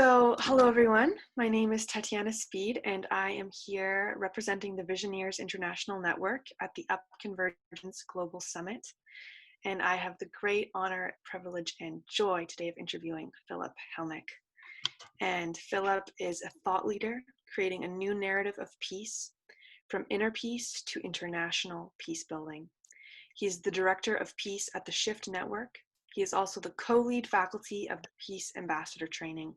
Hello everyone. My name is Tatiana Speed, and I am here representing the Visioneers International Network at the Up Convergence Global Summit. And I have the great honor, privilege, and joy today of interviewing Philip Hellmich. And Philip is a thought leader creating a new narrative of peace, from inner peace to international peace building. He's the director of peace at the Shift Network. He is also the co-lead faculty of the Peace Ambassador Training.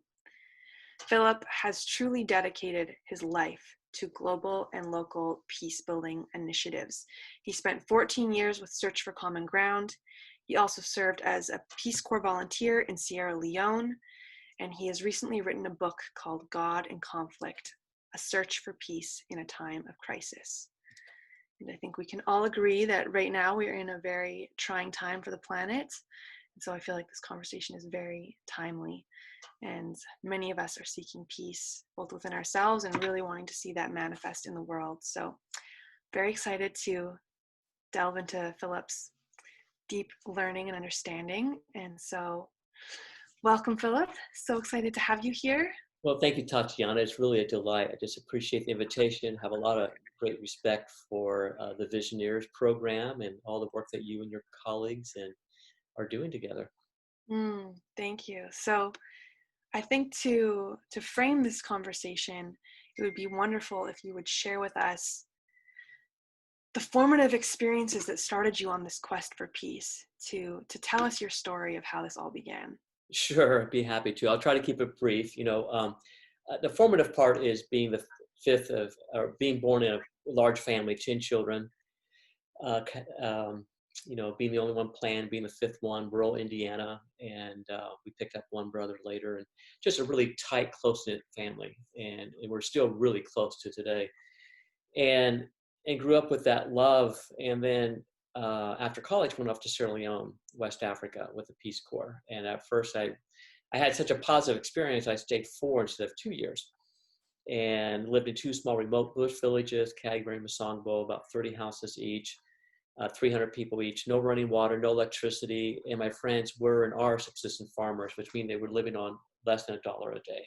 Philip has truly dedicated his life to global and local peace-building initiatives. He spent 14 years with Search for Common Ground. He also served as a Peace Corps volunteer in Sierra Leone, and he has recently written a book called God in Conflict, A Search for Peace in a Time of Crisis. And I think we can all agree that right now we're in a very trying time for the planet. And so I feel like this conversation is very timely. And many of us are seeking peace, both within ourselves and really wanting to see that manifest in the world. So very excited to delve into Philip's deep learning and understanding. And so welcome, Philip. So excited to have you here. Well, thank you, Tatiana. It's really a delight. I just appreciate the invitation. Have a lot of great respect for the Visioneers program and all the work that you and your colleagues are doing together. Thank you. So I think to frame this conversation, it would be wonderful if you would share with us the formative experiences that started you on this quest for peace, to tell us your story of how this all began. Sure, I'd be happy to. I'll try to keep it brief. The formative part is being the fifth of, or being born in a large family, 10 children. Being the only one planned, being the fifth one, rural Indiana, and we picked up one brother later, and just a really tight, close-knit family, and we're still really close to today, and grew up with that love, and then after college went off to Sierra Leone, West Africa, with the Peace Corps, and at first I had such a positive experience. I stayed 4 instead of 2 years, and lived in 2 small remote bush villages, Cadbury and Masongbo, about 30 houses each. 300 people each, no running water, no electricity, and my friends were and are subsistence farmers, which means they were living on less than $1 a day.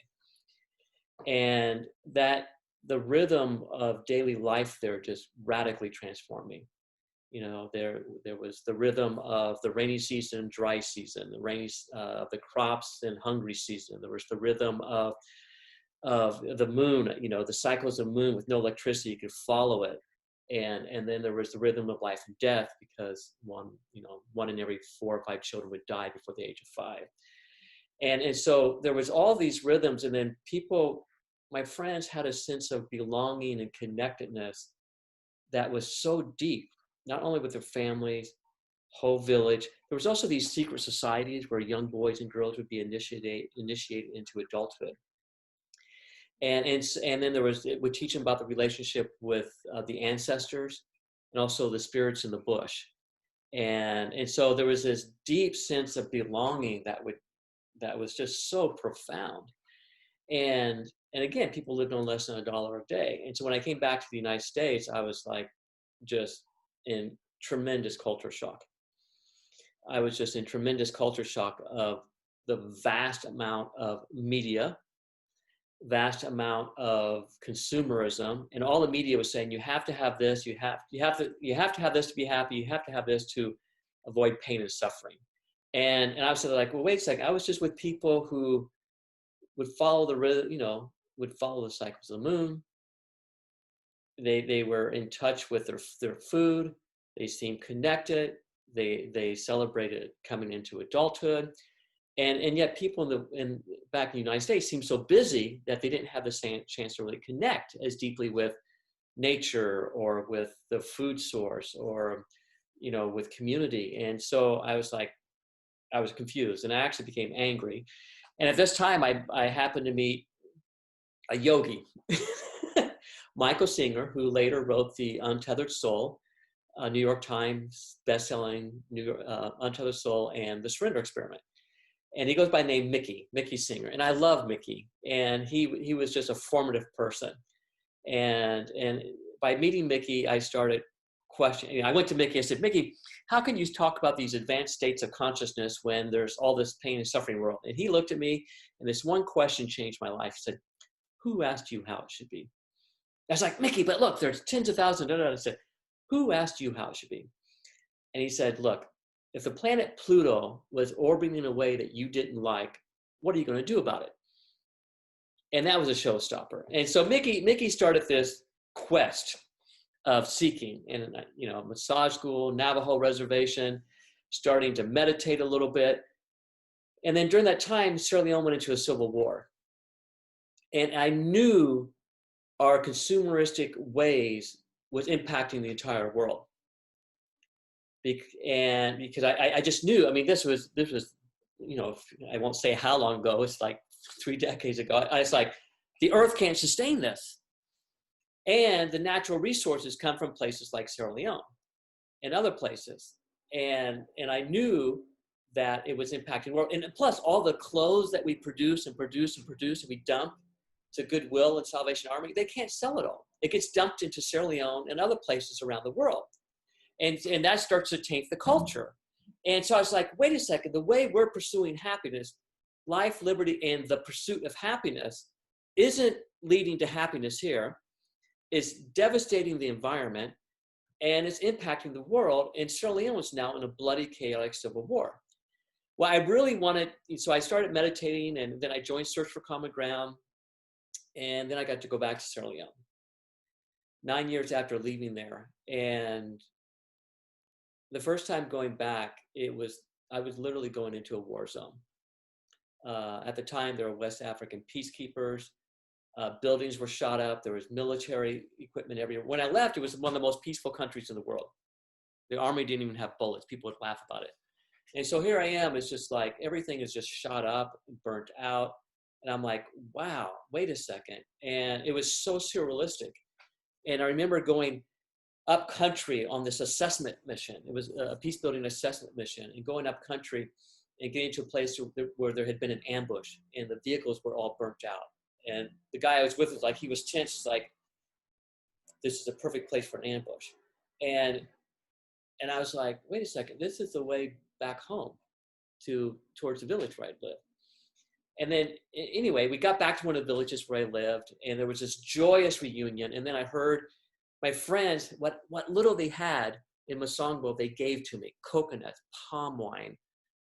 And that the rhythm of daily life there just radically transformed me. There was the rhythm of the rainy season, dry season, the crops and hungry season. There was the rhythm of the moon, the cycles of moon with no electricity, you could follow it. And then there was the rhythm of life and death, because one in every 4 or 5 children would die before the age of 5. And so there was all these rhythms, and then my friends had a sense of belonging and connectedness that was so deep, not only with their families, whole village. There was also these secret societies where young boys and girls would be initiated into adulthood. And then it would teach them about the relationship with the ancestors and also the spirits in the bush. And so there was this deep sense of belonging that was just so profound. And again, people lived on less than $1 a day. And so when I came back to the United States, I was like just in tremendous culture shock. I was just in tremendous culture shock of the vast amount of media, vast amount of consumerism, and all the media was saying, you have to have this, you have to have this to be happy, you have to have this to avoid pain and suffering. And I was sort of like, well, wait a second, I was just with people who would follow the rhythm, would follow the cycles of the moon. They were in touch with their food, they seemed connected, they celebrated coming into adulthood. And yet people back in the United States seemed so busy that they didn't have the same chance to really connect as deeply with nature or with the food source or, with community. And so I was confused, and I actually became angry. And at this time, I happened to meet a yogi, Michael Singer, who later wrote The Untethered Soul, New York Times bestselling Untethered Soul, and The Surrender Experiment. And he goes by the name Mickey Singer. And I love Mickey. And he was just a formative person. And by meeting Mickey, I started question. I went to Mickey. I said, Mickey, how can you talk about these advanced states of consciousness when there's all this pain and suffering in the world? And he looked at me, and this one question changed my life. He said, who asked you how it should be? I was like, Mickey, but look, there's tens of thousands. I said, who asked you how it should be? And he said, look, if the planet Pluto was orbiting in a way that you didn't like, what are you going to do about it? And that was a showstopper. And so Mickey started this quest of seeking in, massage school, Navajo reservation, starting to meditate a little bit. And then during that time, Sierra Leone went into a civil war. And I knew our consumeristic ways was impacting the entire world. And because I just knew, I mean, this was, I won't say how long ago, it's like 3 decades ago. I was like, the earth can't sustain this. And the natural resources come from places like Sierra Leone and other places. And I knew that it was impacting the world. And plus all the clothes that we produce and we dump to Goodwill and Salvation Army, they can't sell it all. It gets dumped into Sierra Leone and other places around the world. And that starts to taint the culture. And so I was like, wait a second, the way we're pursuing happiness, life, liberty, and the pursuit of happiness isn't leading to happiness here. It's devastating the environment, and it's impacting the world. And Sierra Leone is now in a bloody, chaotic civil war. Well, I really wanted, so I started meditating, and then I joined Search for Common Ground, and then I got to go back to Sierra Leone 9 years after leaving there. And the first time going back, I was literally going into a war zone. At the time, there were West African peacekeepers. Buildings were shot up. There was military equipment everywhere. When I left, it was one of the most peaceful countries in the world. The army didn't even have bullets. People would laugh about it. And so here I am. It's just like everything is just shot up, burnt out. And I'm like, wow, wait a second. And it was so surrealistic. And I remember going up country on this assessment mission. It was a peace building assessment mission, and going up country and getting to a place where there had been an ambush and the vehicles were all burnt out. And the guy I was with was like, he was tense, like, this is a perfect place for an ambush. And I was like, wait a second, this is the way back home towards the village where I lived. And then anyway, we got back to one of the villages where I lived, and there was this joyous reunion. And then I heard my friends, what little they had in Masongbo, they gave to me: coconuts, palm wine,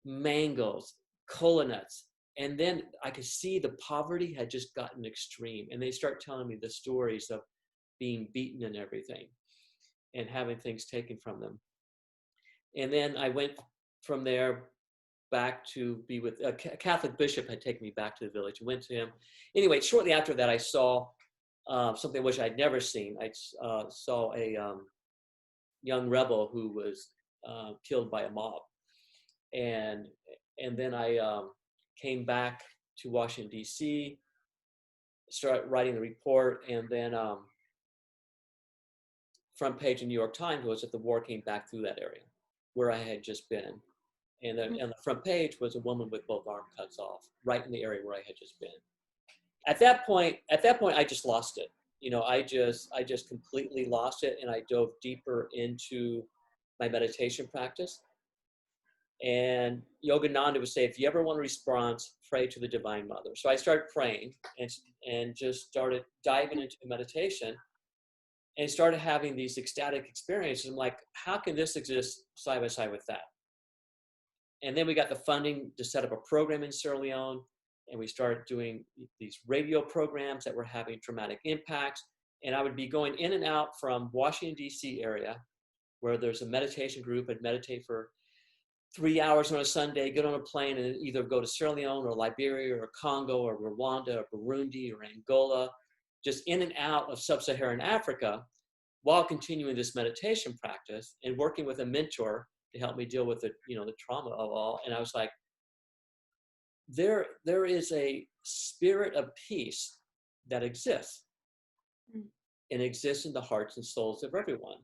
mangoes, cola nuts. And then I could see the poverty had just gotten extreme. And they start telling me the stories of being beaten and everything and having things taken from them. And then I went from there back to be with a Catholic bishop. Had taken me back to the village. I went to him. Anyway, shortly after that, I saw something which I'd never seen. I saw a young rebel who was killed by a mob. And then I came back to Washington, D.C., started writing the report, and then front page in New York Times was that the war came back through that area where I had just been. And the front page was a woman with both arms cut off, right in the area where I had just been. At that point, I just lost it. I just completely lost it, and I dove deeper into my meditation practice. And Yogananda would say, if you ever want a response, pray to the Divine Mother. So I started praying and just started diving into meditation and started having these ecstatic experiences. I'm like, how can this exist side by side with that? And then we got the funding to set up a program in Sierra Leone, and we started doing these radio programs that were having dramatic impacts. And I would be going in and out from Washington, D.C. area, where there's a meditation group. I'd meditate for 3 hours on a Sunday, get on a plane, and either go to Sierra Leone or Liberia or Congo or Rwanda or Burundi or Angola, just in and out of sub-Saharan Africa, while continuing this meditation practice and working with a mentor to help me deal with the trauma of all. And I was like, there is a spirit of peace that exists, and exists in the hearts and souls of everyone.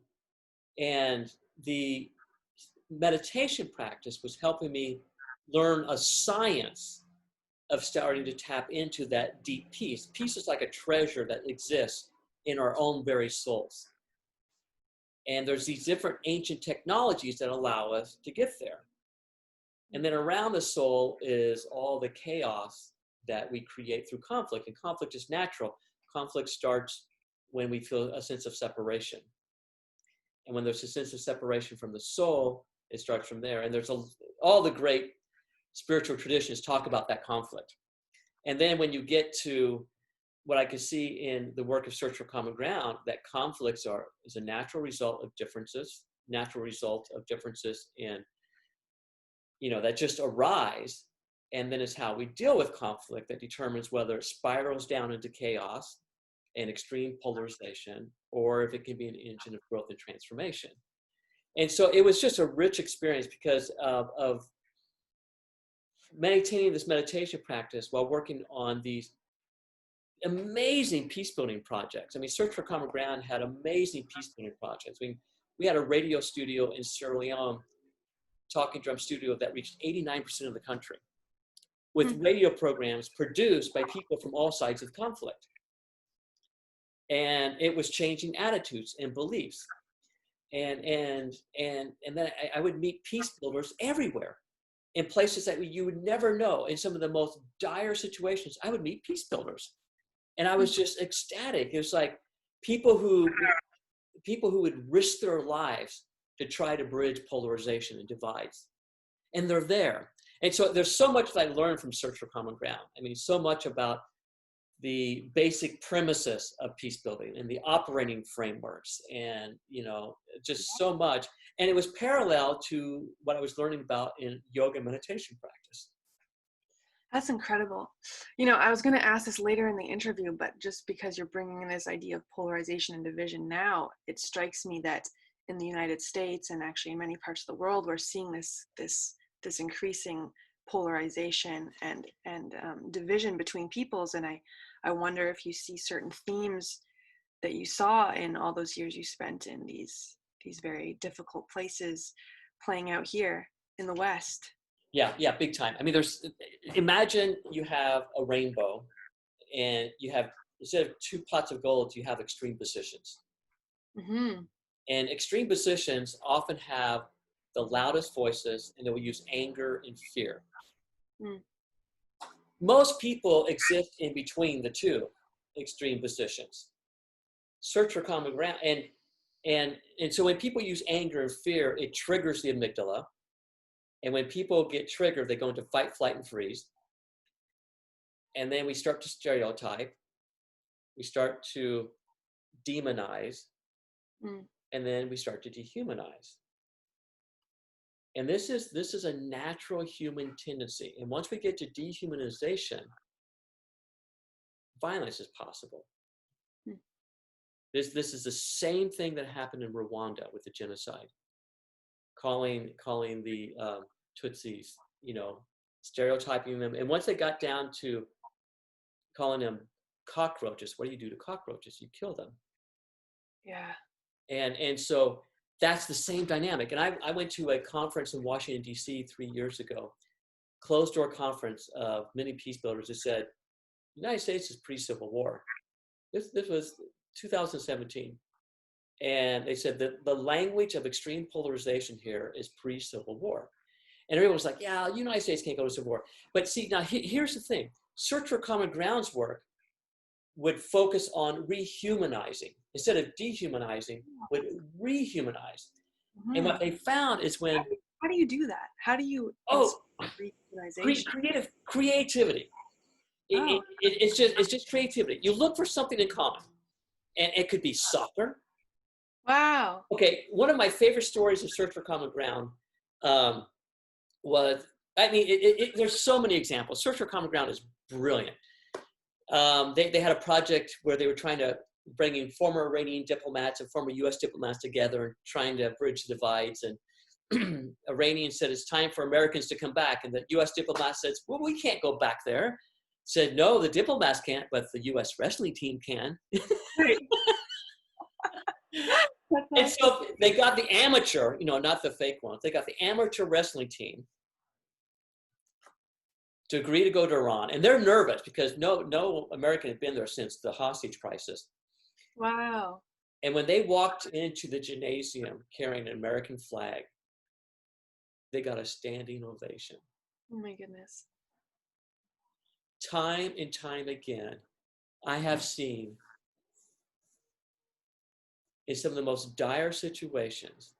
And the meditation practice was helping me learn a science of starting to tap into that deep peace. Peace is like a treasure that exists in our own very souls. And there's these different ancient technologies that allow us to get there. And then around the soul is all the chaos that we create through conflict. And conflict is natural. Conflict starts when we feel a sense of separation. And when there's a sense of separation from the soul, it starts from there. And all the great spiritual traditions talk about that conflict. And then when you get to what I can see in the work of Search for Common Ground, that conflicts is a natural result of differences, in, that just arise. And then it's how we deal with conflict that determines whether it spirals down into chaos and extreme polarization, or if it can be an engine of growth and transformation. And so it was just a rich experience because of maintaining this meditation practice while working on these amazing peace-building projects. I mean, Search for Common Ground had amazing peace-building projects. I mean, we had a radio studio in Sierra Leone, talking drum studio, that reached 89% of the country, with radio programs produced by people from all sides of conflict. And it was changing attitudes and beliefs. And then I would meet peace builders everywhere, in places that you would never know. In some of the most dire situations, I would meet peace builders. And I was just ecstatic. It was like people who would risk their lives to try to bridge polarization and divides. And they're there. And so there's so much that I learned from Search for Common Ground. I mean, so much about the basic premises of peace building and the operating frameworks, and just so much. And it was parallel to what I was learning about in yoga and meditation practice. That's incredible. I was going to ask this later in the interview, but just because you're bringing in this idea of polarization and division now, it strikes me that in the United States, and actually in many parts of the world, we're seeing this increasing polarization and division between peoples. And I wonder if you see certain themes that you saw in all those years you spent in these very difficult places playing out here in the West. Yeah, big time. I mean, imagine you have a rainbow, and you have, instead of two pots of gold, you have extreme positions. Mm-hmm. And extreme positions often have the loudest voices, and they will use anger and fear. Mm. Most people exist in between the two extreme positions. Search for common ground. And so when people use anger and fear, it triggers the amygdala. And when people get triggered, they go into fight, flight, and freeze. And then we start to stereotype. We start to demonize. And then we start to dehumanize. And this is a natural human tendency. And once we get to dehumanization, violence is possible. This is the same thing that happened in Rwanda with the genocide. Calling the Tutsis, stereotyping them. And once they got down to calling them cockroaches, what do you do to cockroaches? You kill them. Yeah. And so that's the same dynamic. And I went to a conference in Washington, D.C. 3 years ago, closed door conference of many peace builders who said, the United States is pre-Civil War. This was 2017. And they said that the language of extreme polarization here is pre-Civil War. And everyone was like, yeah, the United States can't go to Civil War. But see, now here's the thing. Search for Common Ground's work would focus on rehumanizing. Instead of dehumanizing, would rehumanize. Mm-hmm. And what they found is when... How do you do that? How do you... Creativity. It's just creativity. You look for something in common. And it could be soccer. Wow. Okay, one of my favorite stories of Search for Common Ground was, there's so many examples. Search for Common Ground is brilliant. They had a project where they were trying to bring in former Iranian diplomats and former U.S. diplomats together and trying to bridge the divides. And Iranians said, it's time for Americans to come back. And the U.S. diplomat says, well, we can't go back there. Said, no, the diplomats can't, but the U.S. wrestling team can. And so they got the amateur, not the fake ones. They got the amateur wrestling team to agree to go to Iran. And they're nervous because no American had been there since the hostage crisis. Wow. And when they walked into the gymnasium carrying an American flag, they got a standing ovation. Oh my goodness. Time and time again, I have seen in some of the most dire situations,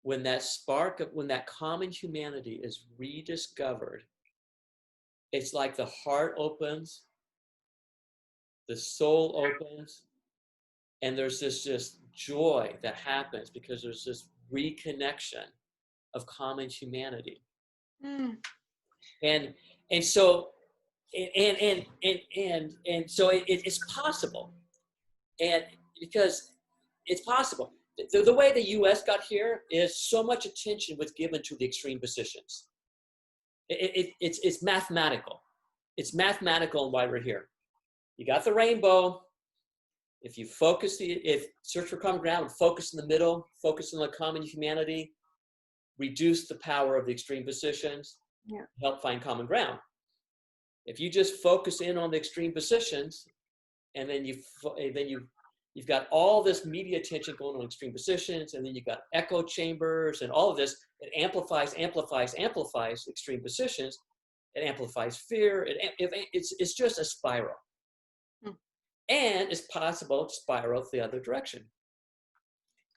when that spark of, when that common humanity is rediscovered, it's like the heart opens, the soul opens, and there's this just joy that happens because there's this reconnection of common humanity. Mm. And and so and so it's possible. And because it's possible. The way the US got here is so much attention was given to the extreme positions. It's mathematical. It's mathematical and why we're here. You got the rainbow. If you focus if search for common ground, focus in the middle, focus on the common humanity, reduce the power of the extreme positions, Yeah. help find common ground. If you just focus in on the extreme positions, and then you've got all this media attention going on extreme positions, and then you've got echo chambers and all of this. It amplifies extreme positions. It amplifies fear. It's just a spiral. Hmm. And it's possible to spiral the other direction.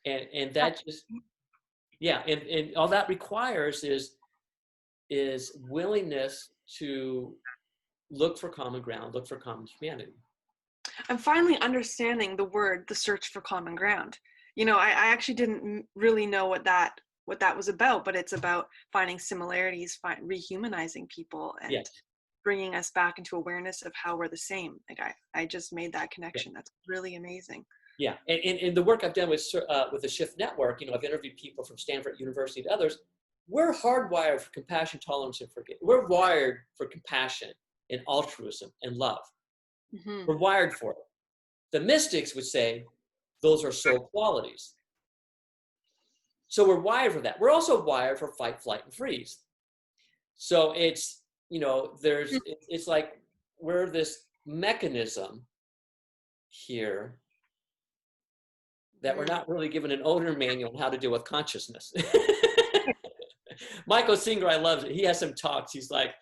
And that just, yeah, and all that requires is willingness to look for common ground, look for common humanity. I'm finally understanding the search for common ground. I actually didn't really know what that was about, but it's about finding similarities, rehumanizing people, and Yes. bringing us back into awareness of how we're the same. Like I just made that connection. Yeah. That's really amazing. Yeah, and the work I've done with the Shift Network, I've interviewed people from Stanford University and others. We're hardwired for compassion, tolerance, and forgiveness. We're wired for compassion and altruism and love. Mm-hmm. We're wired for it. The mystics would say those are soul qualities. So we're wired for that. We're also wired for fight, flight, and freeze. So it's it's like we're this mechanism here that we're not really given an owner manual on how to deal with consciousness. Michael Singer, I love it. He has some talks. He's like,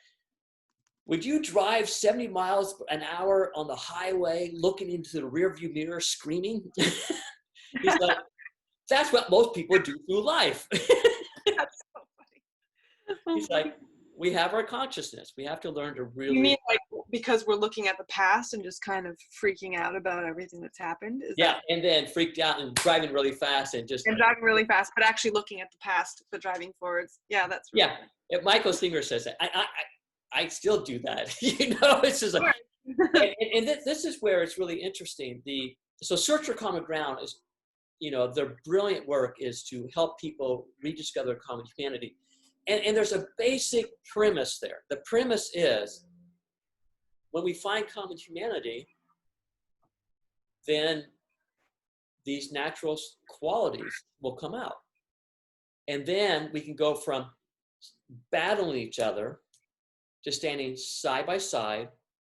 would you drive 70 miles an hour on the highway looking into the rearview mirror screaming? He's like, that's what most people do through life. That's so funny. He's like, we have our consciousness. We have to learn to really. You mean like because we're looking at the past and just kind of freaking out about everything that's happened? And then freaked out and driving really fast and driving really fast, but actually looking at the past, but driving forwards. Yeah, that's really If Michael Singer says that, I still do that. It's just like, and this is where it's really interesting. So Search for Common Ground is, their brilliant work is to help people rediscover common humanity. And there's a basic premise there. The premise is when we find common humanity, then these natural qualities will come out. And then we can go from battling each other to standing side by side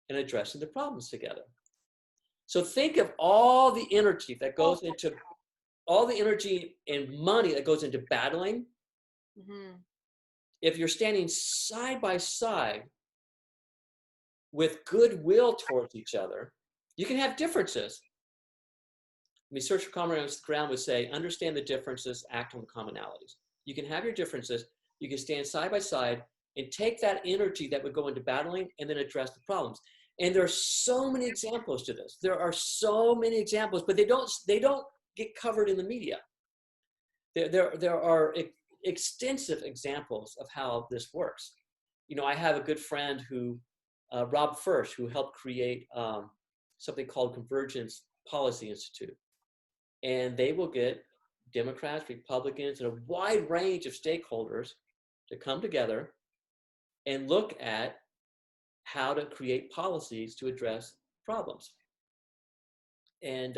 and addressing the problems together. So think of all the energy that goes into, all the energy and money that goes into battling. Mm-hmm. If you're standing side by side with goodwill towards each other, you can have differences. Search for common ground would say, understand the differences, act on the commonalities. You can have your differences, you can stand side by side and take that energy that would go into battling and then address the problems. And there are so many examples to this. There are so many examples, but they don't get covered in the media. There are extensive examples of how this works. I have a good friend who, Rob First, who helped create something called Convergence Policy Institute. And they will get Democrats, Republicans, and a wide range of stakeholders to come together and look at how to create policies to address problems. And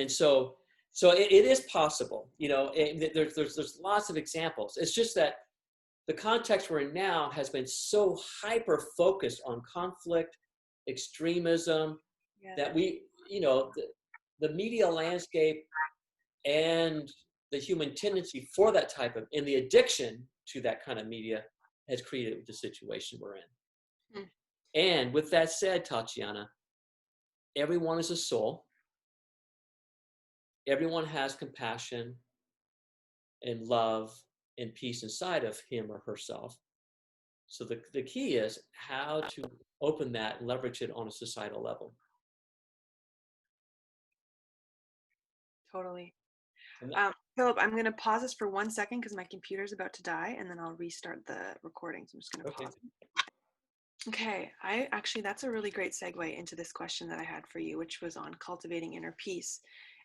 so it is possible. There's lots of examples. It's just that the context we're in now has been so hyper focused on conflict, extremism, that we, the media landscape and the human tendency for that type of, and the addiction to that kind of media has created the situation we're in. Mm. And with that said, Tatiana, everyone is a soul. Everyone has compassion and love and peace inside of him or herself. So the key is how to open that and leverage it on a societal level. Totally. And Philip, I'm going to pause this for 1 second because my computer's about to die, and then I'll restart the recording. So I'm just going to okay. pause. Okay, that's a really great segue into this question that I had for you, which was on cultivating inner peace.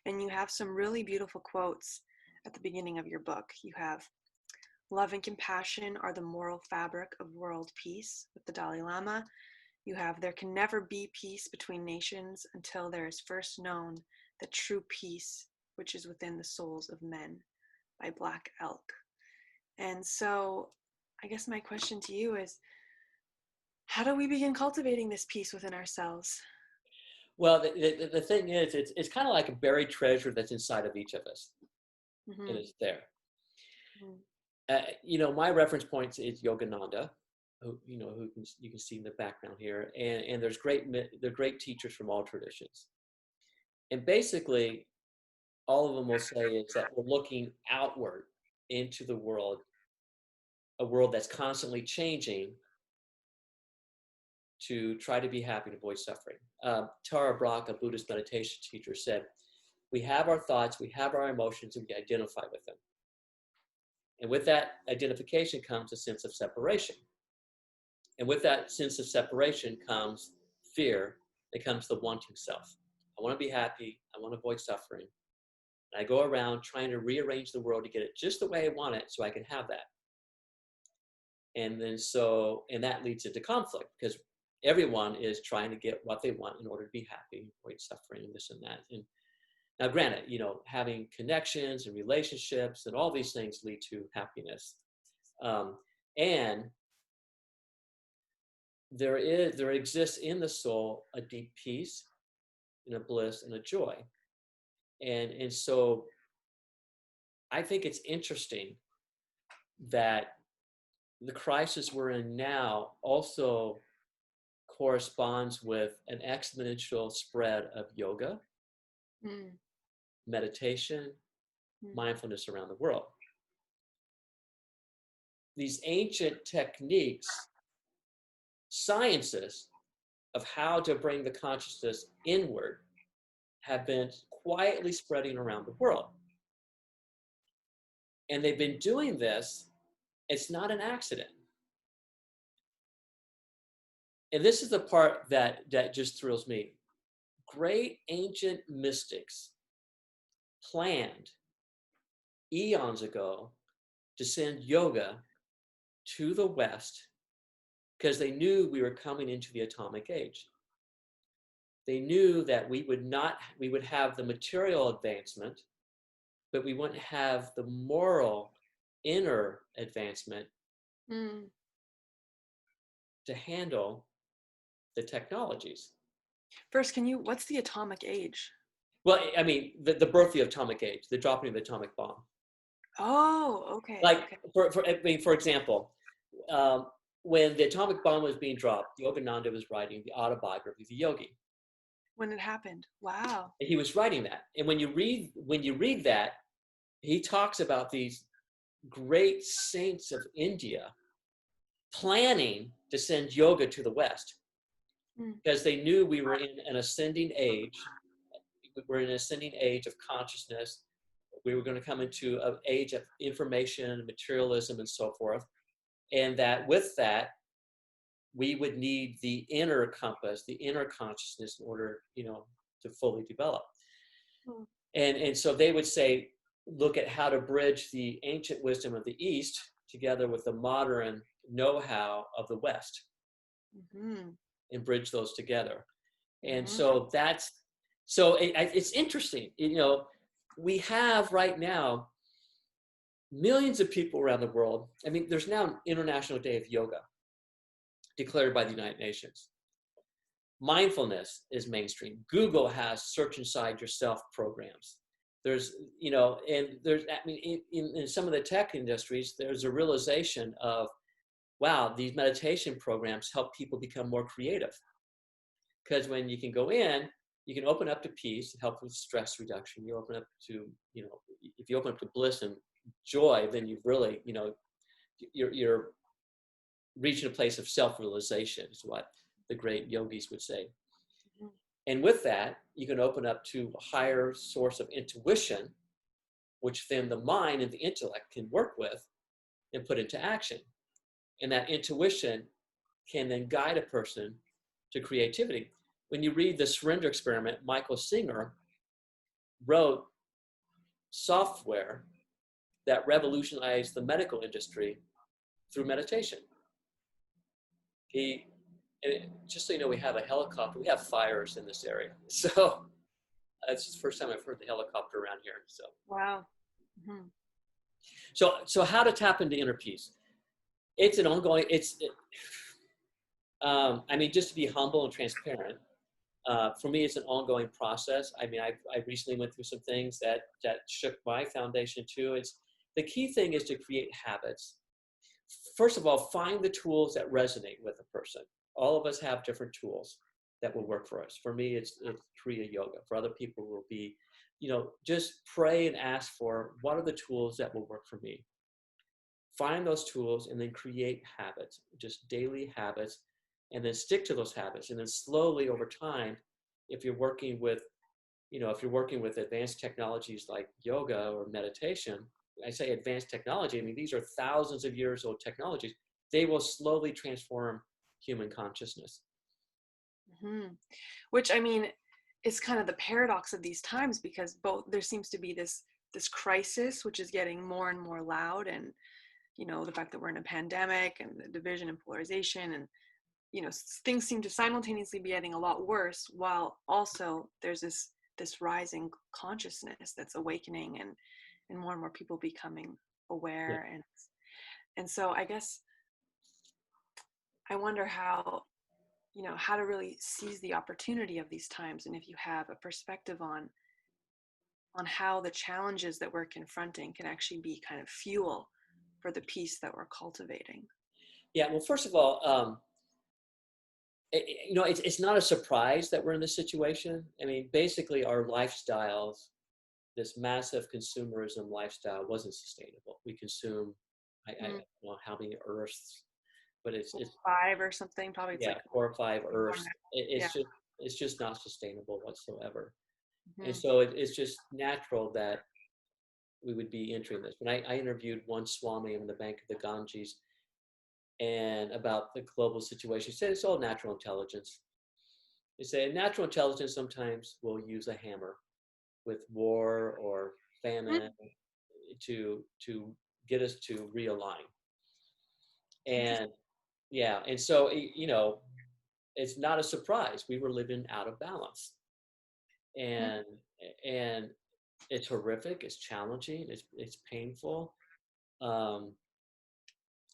And you have some really beautiful quotes at the beginning of your book. You have, "Love and compassion are the moral fabric of world peace," with the Dalai Lama. You have, "There can never be peace between nations until there is first known the true peace which is within the souls of men," by Black Elk. And so I guess my question to you is, how do we begin cultivating this peace within ourselves? Well, the thing is, it's kind of like a buried treasure that's inside of each of us, and Mm-hmm. it's there. Mm-hmm. My reference point is Yogananda, who you can see in the background here, and they're great teachers from all traditions. And basically, all of them will say is that we're looking outward into the world, a world that's constantly changing, to try to be happy and avoid suffering. Tara Brach, a Buddhist meditation teacher, said, "We have our thoughts, we have our emotions, and we identify with them. And with that identification comes a sense of separation. And with that sense of separation comes fear. It comes the wanting self. I want to be happy. I want to avoid suffering. And I go around trying to rearrange the world to get it just the way I want it so I can have that. And that leads into conflict because everyone is trying to get what they want in order to be happy, avoid suffering, and this and that. And now, granted, having connections and relationships and all these things lead to happiness. And there exists in the soul a deep peace and a bliss and a joy. And so I think it's interesting that the crisis we're in now also corresponds with an exponential spread of yoga, Mm. meditation, Mm. mindfulness around the world. These ancient techniques, sciences of how to bring the consciousness inward, have been quietly spreading around the world. And they've been doing this, it's not an accident. And this is the part that just thrills me. Great ancient mystics planned eons ago to send yoga to the West because they knew we were coming into the atomic age. They knew that we would have the material advancement, but we wouldn't have the moral inner advancement Mm. to handle the technologies. First, what's the atomic age? Well, I mean, the birth of the atomic age, the dropping of the atomic bomb. Oh, okay. Like, Okay. for example, when the atomic bomb was being dropped, Yogananda was writing the autobiography of the yogi. When it happened. Wow. He was writing that, and when you read that, he talks about these great saints of India planning to send yoga to the West Mm. because they knew we were in an ascending age. We're in an ascending age of consciousness. We were going to come into an age of information, materialism, and so forth. And that with that, we would need the inner compass, the inner consciousness in order, to fully develop. Mm. And so they would say, look at how to bridge the ancient wisdom of the East together with the modern know-how of the West, Mm-hmm. and bridge those together. And Mm-hmm. so it's interesting. We have right now millions of people around the world. I mean, there's now an International Day of Yoga declared by the United Nations. Mindfulness is mainstream. Google has search inside yourself programs. There's, and there's, I mean, in some of the tech industries, there's a realization of, wow, these meditation programs help people become more creative. Because when you can go in, you can open up to peace, help with stress reduction. You open up to, if you open up to bliss and joy, then you've really, you're reaching a place of self-realization is what the great yogis would say. Mhm. And with that, you can open up to a higher source of intuition, which then the mind and the intellect can work with and put into action. And that intuition can then guide a person to creativity. When you read the Surrender Experiment, Michael Singer wrote software that revolutionized the medical industry through meditation. Just so you know, we have a helicopter. We have fires in this area. So it's the first time I've heard the helicopter around here. Wow. Mhm. So how to tap into inner peace? It's an ongoing, I mean, just to be humble and transparent, for me, it's an ongoing process. I mean, I recently went through some things that shook my foundation too. The key thing is to create habits. First of all, find the tools that resonate with a person. All of us have different tools that will work for us. For me, it's Kriya Yoga. For other people, it will be, just pray and ask for what are the tools that will work for me. Find those tools and then create habits, just daily habits, and then stick to those habits. And then slowly over time, if you're working with, advanced technologies like yoga or meditation, I say advanced technology, I mean, these are thousands of years old technologies. They will slowly transform human consciousness. Mhm. Which, I mean, is kind of the paradox of these times, because both there seems to be this crisis which is getting more and more loud, and the fact that we're in a pandemic and the division and polarization, and things seem to simultaneously be getting a lot worse, while also there's this rising consciousness that's awakening, and more and more people becoming Yeah. aware, and so I guess I wonder how to really seize the opportunity of these times, and if you have a perspective on how the challenges that we're confronting can actually be kind of fuel for the peace that we're cultivating. Yeah. Well, first of all, it's not a surprise that we're in this situation. I mean, basically, our lifestyles, this massive consumerism lifestyle, wasn't sustainable. We consume, I don't know how many Earths, but it's 5 or something, probably. It's yeah, like 4 or 5 more Earths. now. Yeah. It's just not sustainable whatsoever. And Hmm. so it's just natural that we would be entering this. When I interviewed one Swami on the bank of the Ganges and about the global situation, he said it's all natural intelligence. They say natural intelligence sometimes will use a hammer with war or famine to get us to realign. Interesting. And yeah, and so it's not a surprise. We were living out of balance, and and it's horrific. It's challenging. It's painful. Um,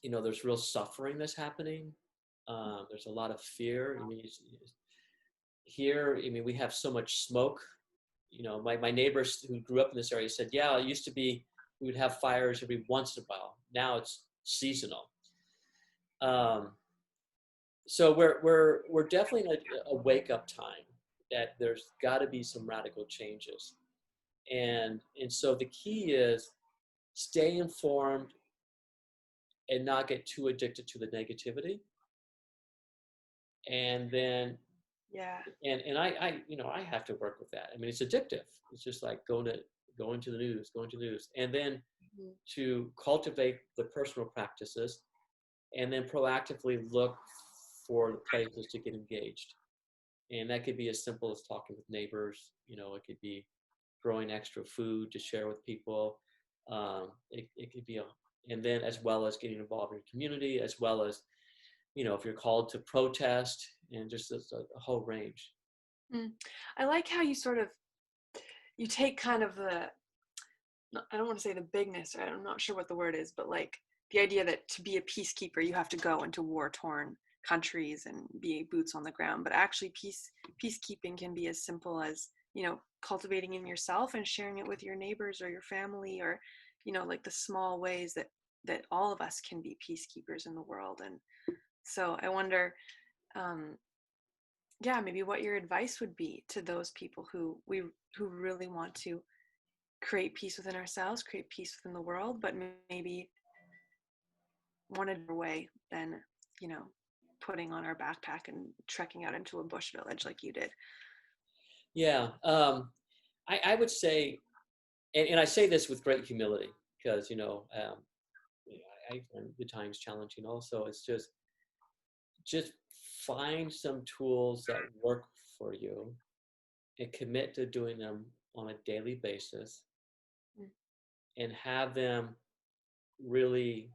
there's real suffering that's happening. There's a lot of fear. I mean, here, I mean, we have so much smoke. My neighbors who grew up in this area said, yeah, it used to be we would have fires every once in a while. Now it's seasonal. Um, so we're definitely in a wake up time that there's got to be some radical changes, and so the key is stay informed and not get too addicted to the negativity, and then Yeah. and I have to work with that. I mean, it's addictive. It's just like going to the news, and then Mhm. to cultivate the personal practices, and then proactively look for the places to get engaged. And that could be as simple as talking with neighbors. It could be growing extra food to share with people. It could be and then as well as getting involved in your community, as well as, if you're called to protest, and just a whole range. Mm. I like how you take kind of I don't want to say the bigness, I'm not sure what the word is, but like the idea that to be a peacekeeper, you have to go into war-torn countries and be boots on the ground. But actually, peacekeeping can be as simple as, cultivating in yourself and sharing it with your neighbors or your family, or, like the small ways that all of us can be peacekeepers in the world. And so I wonder, um, yeah, maybe what your advice would be to those people who really want to create peace within ourselves, create peace within the world, but maybe want a different way than, you know, putting on our backpack and trekking out into a bush village like you did. Yeah, I would say, and I say this with great humility because I find the times challenging. Also, it's just find some tools that work for you and commit to doing them on a daily basis, Mm. and have them really,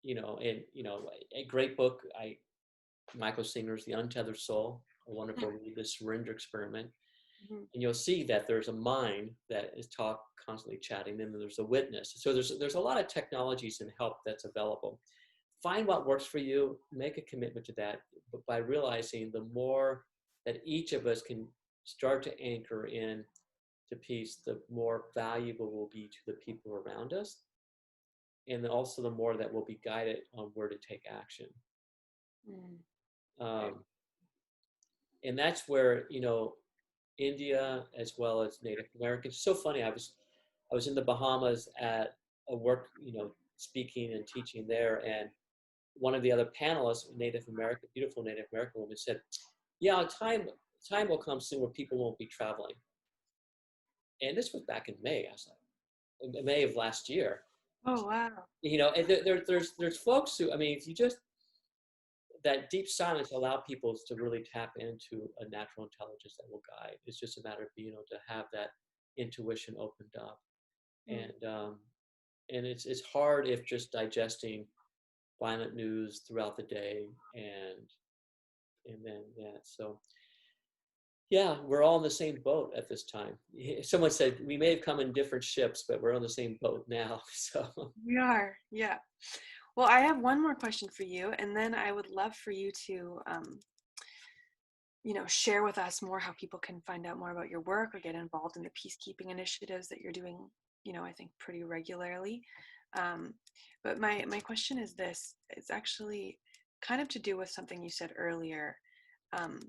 a great book. Michael Singer's The Untethered Soul, a wonderful read, The Surrender Experiment. Mhm. And you'll see that there's a mind that is constantly chatting, and then there's a witness. So there's a lot of technologies and help that's available. Find what works for you, make a commitment to that, but by realizing the more that each of us can start to anchor in to peace, the more valuable we'll be to the people around us, and also the more that we'll be guided on where to take action. Mm. Um, and that's where India as well as Native Americans. So funny. I was in the Bahamas at a work, speaking and teaching there, and one of the other panelists, Native American, beautiful Native American woman, said, "Yeah, time will come soon where people won't be traveling." And this was back in May. I was like, in May of last year. Oh, wow. And there's folks who, I mean, if you just that deep silence allow people to really tap into a natural intelligence that will guide. It's just a matter of being able to have that intuition opened up, Mm. and it's hard if just digesting violent news throughout the day, and then so yeah, we're all in the same boat at this time. Someone said we may have come in different ships, but we're on the same boat now. So We are, yeah. Well, I have one more question for you, and then I would love for you to, share with us more how people can find out more about your work or get involved in the peacekeeping initiatives that you're doing, I think pretty regularly. Um, but my question is this: it's actually kind of to do with something you said earlier, um,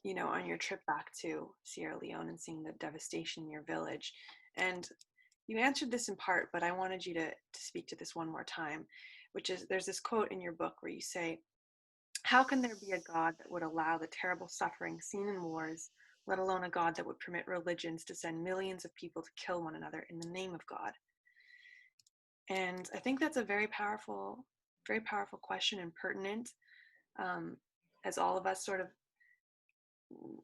on your trip back to Sierra Leone and seeing the devastation in your village. And you answered this in part, but I wanted you to speak to this one more time, which is, there's this quote in your book where you say, "How can there be a God that would allow the terrible suffering seen in wars, let alone a God that would permit religions to send millions of people to kill one another in the name of God?" And I think that's a very powerful question, and pertinent, um, as all of us sort of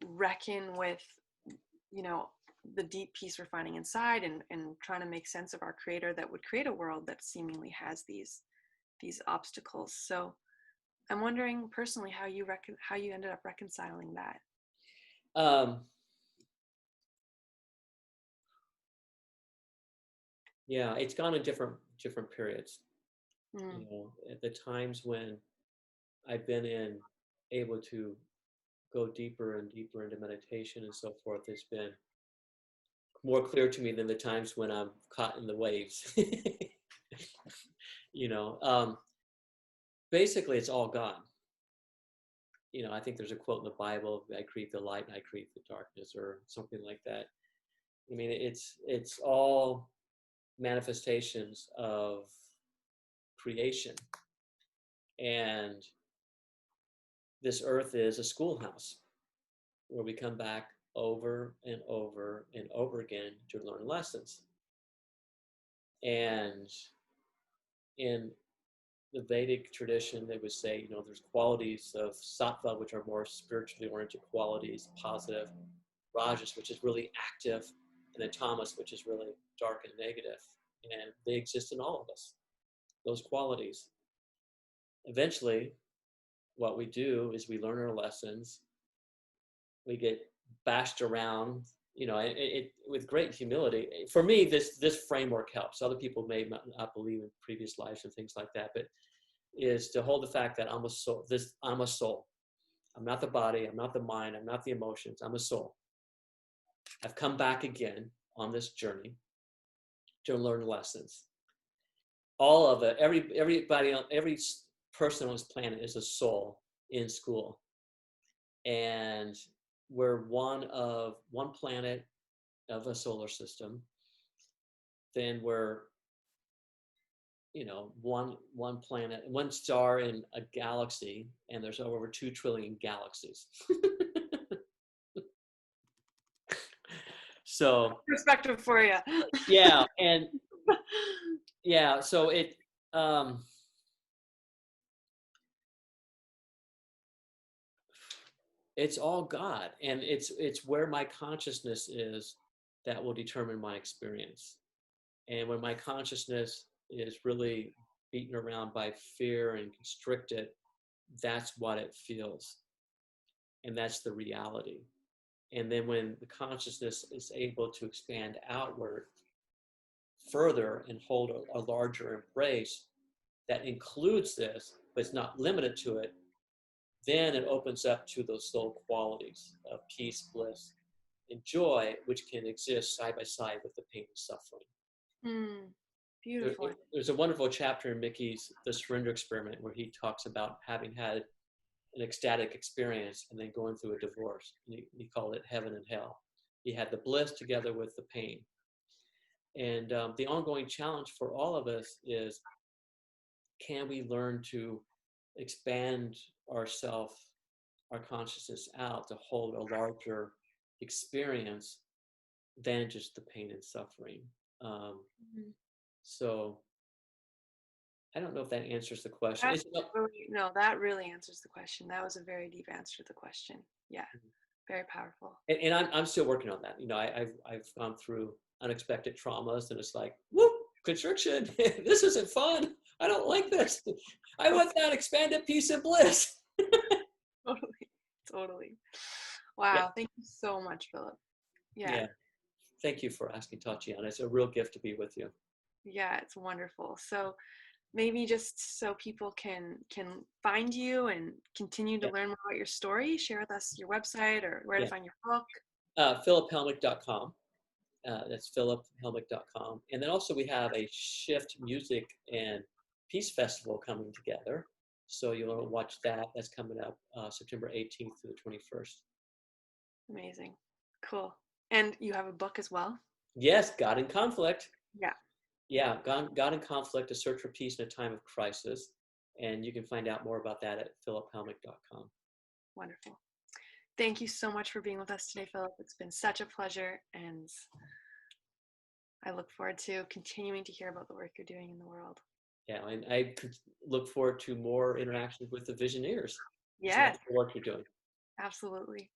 reckon with, you know, the deep peace we're finding inside, and trying to make sense of our creator that would create a world that seemingly has these obstacles. So I'm wondering personally how you ended up reconciling that. um, yeah, it's gone in different periods. Mm. At the times when I've been able to go deeper and deeper into meditation and so forth, it's been more clear to me than the times when I'm caught in the waves. you know, um, Basically, it's all gone. I think there's a quote in the Bible: "I create the light and I create the darkness," or something like that. I mean, it's all manifestations of creation, and this earth is a schoolhouse where we come back over and over and over again to learn lessons. And in the Vedic tradition, they would say, there's qualities of sattva, which are more spiritually oriented qualities, positive, rajas, which is really active, and then tamas, which is really dark and negative. And they exist in all of us, those qualities. Eventually, what we do is we learn our lessons, we get bashed around, with great humility. For me, this framework helps. Other people may not believe in previous lives and things like that, but is to hold the fact that I'm a soul. I'm a soul. I'm not the body. I'm not the mind. I'm not the emotions. I'm a soul. I've come back again on this journey to learn lessons. All of it, everybody, every person on this planet is a soul in school, and we're one planet of a solar system. Then we're one planet, one star in a galaxy, and there's over 2 trillion galaxies. So Perspective for you. yeah, and yeah, so um, it's all God, and it's where my consciousness is that will determine my experience. And when my consciousness is really beaten around by fear and constricted, that's what it feels, and that's the reality. And then when the consciousness is able to expand outward further and hold a larger embrace that includes this, but it's not limited to it, then it opens up to those soul qualities of peace, bliss, and joy, which can exist side by side with the pain and suffering. Beautiful. There's a wonderful chapter in Mickey's The Surrender Experiment where he talks about having had an ecstatic experience and then going through a divorce. He called it heaven and hell. He had the bliss together with the pain. And the ongoing challenge for all of us is, can we learn to expand our consciousness out to hold a larger experience than just the pain and suffering? So I don't know if that answers the question. That really answers the question. That was a very deep answer to the question. Yeah, very powerful. And I'm still working on that. I've gone through unexpected traumas, and it's like, whoop, constriction. This isn't fun. I don't like this. I want that expanded peace and bliss. Totally. Wow. Yeah. Thank you so much, Philip. Yeah. Thank you for asking, Tatiana. It's a real gift to be with you. Yeah, it's wonderful. So maybe just so people can find you and continue to learn more about your story, share with us your website or where to find your book. PhilipHellmich.com. That's PhilipHellmich.com. And then also we have a Shift Music and Peace Festival coming together. So you'll want to watch that. That's coming up September 18th to the 21st. Amazing. Cool. And you have a book as well? Yes, God in Conflict. Yeah. Yeah, God in Conflict, A Search for Peace in a Time of Crisis. And you can find out more about that at PhilipHellmich.com. Wonderful. Thank you so much for being with us today, Philip. It's been such a pleasure, and I look forward to continuing to hear about the work you're doing in the world. Yeah, and I could look forward to more interactions with the Visioneers. Yes. The work you're doing. Absolutely.